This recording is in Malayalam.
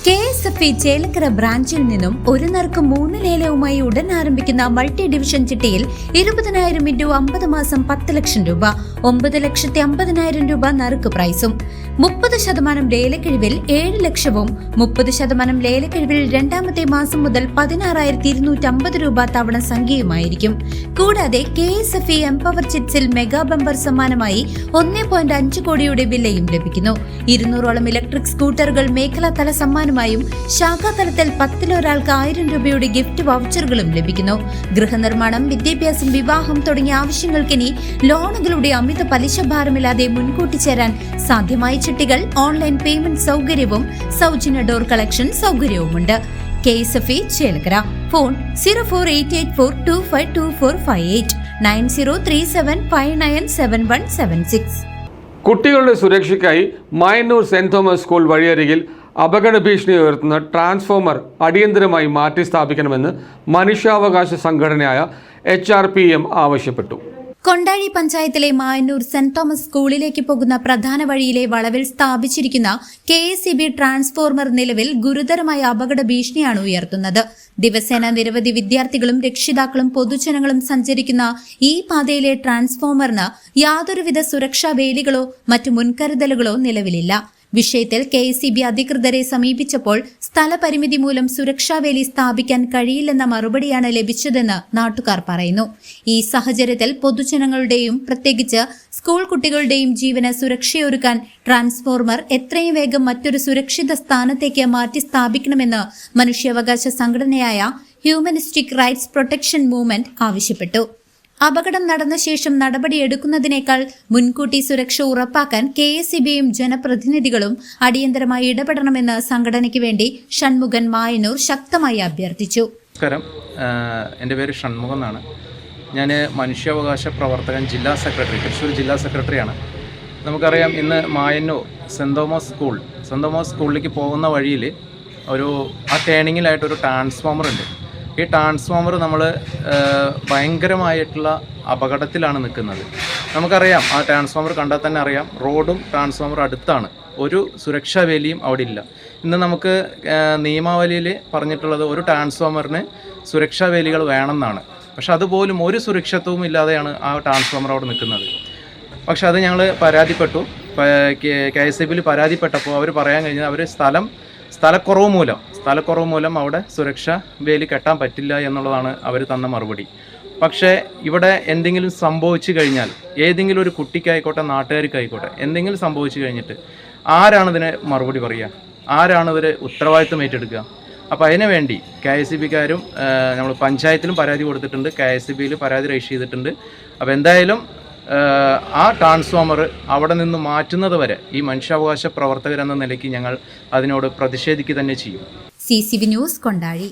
KSFE ചേലക്കര ബ്രാഞ്ചിൽ നിന്നും ഒരു നറുക്ക് 3 ലേലവുമായി ഉടൻ ആരംഭിക്കുന്ന മൾട്ടി ഡിവിഷൻ ചിട്ടിയിൽ 20,000 ഇൻറ്റു 50 മാസം 10 ലക്ഷം രൂപ, 9,50,000 രൂപ നറുക്ക് പ്രൈസും, 30% ലേലക്കിഴിവിൽ 7 ലക്ഷവും 30% ലേലക്കിഴിവിൽ രണ്ടാമത്തെ മാസം മുതൽ 16,250 രൂപ തവണ സംഖ്യയുമായിരിക്കും. കൂടാതെ KSFE എംപവർ ചിറ്റ്സിൽ മെഗാ ബമ്പർ സമ്മാനമായി 1.5 കോടിയുടെ വിലയും ലഭിക്കുന്നു. 200ഓളം ഇലക്ട്രിക് സ്കൂട്ടറുകൾ മേഖലാതല സമ്മാനമായും ശാഖാതലത്തിൽ 10 ഒരാൾക്ക് 1000 രൂപയുടെ ഗിഫ്റ്റ് വൗച്ചറുകളും ലഭിക്കുന്നു. ഗൃഹനിർമ്മാണം, വിദ്യാഭ്യാസം, വിവാഹം തുടങ്ങിയ ആവശ്യങ്ങൾക്കിനി ലോണുകളുടെ അമിത പലിശ ഭാരമില്ലാതെ മുൻകൂട്ടി ചേരാൻ സാധ്യമായ ചിട്ടികൾ, ഓൺലൈൻ പേയ്മെന്റ് സൗകര്യവും സൗജന്യ ഡോർ കളക്ഷൻ സൗകര്യവുമുണ്ട്. KSFE ചേലക്കര. ഫോൺ 0488425245 9037597176. കുട്ടികളുടെ സുരക്ഷയ്ക്കായി മായന്നൂർ സെന്റ് തോമസ് സ്കൂൾ വഴിയരികിൽ അപകട ഭീഷണി ഉയർത്തുന്ന ട്രാൻസ്ഫോമർ അടിയന്തരമായി മാറ്റി സ്ഥാപിക്കണമെന്ന് മനുഷ്യാവകാശ സംഘടനയായ HRPM ആവശ്യപ്പെട്ടു. കൊണ്ടാഴി പഞ്ചായത്തിലെ മായന്നൂർ സെന്റ് തോമസ് സ്കൂളിലേക്ക് പോകുന്ന പ്രധാന വഴിയിലെ വളവിൽ സ്ഥാപിച്ചിരിക്കുന്ന KSEB ട്രാൻസ്ഫോർമർ നിലവിൽ ഗുരുതരമായ അപകട ഭീഷണിയാണ് ഉയർത്തുന്നത്. ദിവസേന നിരവധി വിദ്യാർത്ഥികളും രക്ഷിതാക്കളും പൊതുജനങ്ങളും സഞ്ചരിക്കുന്ന ഈ പാതയിലെ ട്രാൻസ്ഫോമറിന് യാതൊരുവിധ സുരക്ഷാ വേലികളോ മറ്റു മുൻകരുതലുകളോ നിലവിലില്ല. വിഷയത്തിൽ KSEB അധികൃതരെ സമീപിച്ചപ്പോൾ സ്ഥലപരിമിതി മൂലം സുരക്ഷാവേലി സ്ഥാപിക്കാൻ കഴിയില്ലെന്ന മറുപടിയാണ് ലഭിച്ചതെന്ന് നാട്ടുകാർ പറയുന്നു. ഈ സാഹചര്യത്തിൽ പൊതുജനങ്ങളുടെയും പ്രത്യേകിച്ച് സ്കൂൾ കുട്ടികളുടെയും ജീവന് സുരക്ഷയൊരുക്കാൻ ട്രാൻസ്ഫോർമർ എത്രയും വേഗം മറ്റൊരു സുരക്ഷിത സ്ഥാനത്തേക്ക് മാറ്റി സ്ഥാപിക്കണമെന്ന് മനുഷ്യാവകാശ സംഘടനയായ ഹ്യൂമനിസ്റ്റിക് റൈറ്റ്സ് പ്രൊട്ടക്ഷൻ മൂവ്മെന്റ് ആവശ്യപ്പെട്ടു. അപകടം നടന്ന ശേഷം നടപടിയെടുക്കുന്നതിനേക്കാൾ മുൻകൂട്ടി സുരക്ഷ ഉറപ്പാക്കാൻ KSEBയും ജനപ്രതിനിധികളും അടിയന്തരമായി ഇടപെടണമെന്ന് സംഘടനയ്ക്ക് വേണ്ടി ഷൺമുഖൻ മായന്നൂർ ശക്തമായി അഭ്യർത്ഥിച്ചു. നമസ്കാരം, എൻ്റെ പേര് ഷൺമുഖൻ എന്നാണ്. ഞാൻ മനുഷ്യാവകാശ പ്രവർത്തകൻ ജില്ലാ സെക്രട്ടറി, തൃശ്ശൂർ ജില്ലാ സെക്രട്ടറിയാണ്. നമുക്കറിയാം, ഇന്ന് മായന്നൂർ സെന്റ് തോമസ് സ്കൂളിലേക്ക് പോകുന്ന വഴിയിൽ ആ ടേണിങ്ങിലായിട്ടൊരു ട്രാൻസ്ഫോമർ ഉണ്ട്. ഈ ട്രാൻസ്ഫോമർ നമ്മൾ ഭയങ്കരമായിട്ടുള്ള അപകടത്തിലാണ് നിൽക്കുന്നത്. നമുക്കറിയാം, ആ ട്രാൻസ്ഫോമർ കണ്ടാൽ തന്നെ അറിയാം, റോഡും ട്രാൻസ്ഫോമർ അടുത്താണ്, ഒരു സുരക്ഷാ വേലിയും അവിടെ ഇല്ല. ഇന്ന് നമുക്ക് നിയമാവലിയിൽ പറഞ്ഞിട്ടുള്ളത് ഒരു ട്രാൻസ്ഫോമറിന് സുരക്ഷാ വേലികൾ വേണമെന്നാണ്. പക്ഷെ അതുപോലും ഒരു സുരക്ഷിതത്വവും ഇല്ലാതെയാണ് ആ ട്രാൻസ്ഫോമർ അവിടെ നിൽക്കുന്നത്. പക്ഷെ അത് ഞങ്ങൾ പരാതിപ്പെട്ടു. KSEBയിൽ പരാതിപ്പെട്ടപ്പോൾ അവർ പറയാൻ കഴിഞ്ഞത് അവർ സ്ഥലക്കുറവ് മൂലം അവിടെ സുരക്ഷാ വേലി കെട്ടാൻ പറ്റില്ല എന്നുള്ളതാണ് അവർ തന്ന മറുപടി. പക്ഷേ ഇവിടെ എന്തെങ്കിലും സംഭവിച്ചു കഴിഞ്ഞാൽ, ഏതെങ്കിലും ഒരു കുട്ടിക്കായിക്കോട്ടെ നാട്ടുകാർക്കായിക്കോട്ടെ എന്തെങ്കിലും സംഭവിച്ചു കഴിഞ്ഞിട്ട് ആരാണിതിന് മറുപടി പറയുക? ആരാണിതിൽ ഉത്തരവാദിത്വം ഏറ്റെടുക്കുക? അപ്പോൾ അതിനു വേണ്ടി KSEBക്കാരും നമ്മൾ പഞ്ചായത്തിലും പരാതി കൊടുത്തിട്ടുണ്ട്, KSEBയിൽ പരാതി രജിസ്റ്റർ ചെയ്തിട്ടുണ്ട്. അപ്പോൾ എന്തായാലും ആ ട്രാൻസ്ഫോമർ അവിടെ നിന്ന് മാറ്റുന്നത് വരെ ഈ മനുഷ്യാവകാശ പ്രവർത്തകരെന്ന നിലയ്ക്ക് ഞങ്ങൾ അതിനോട് പ്രതിഷേധിക്കുക തന്നെ ചെയ്യും. CCV news, Kondazhy.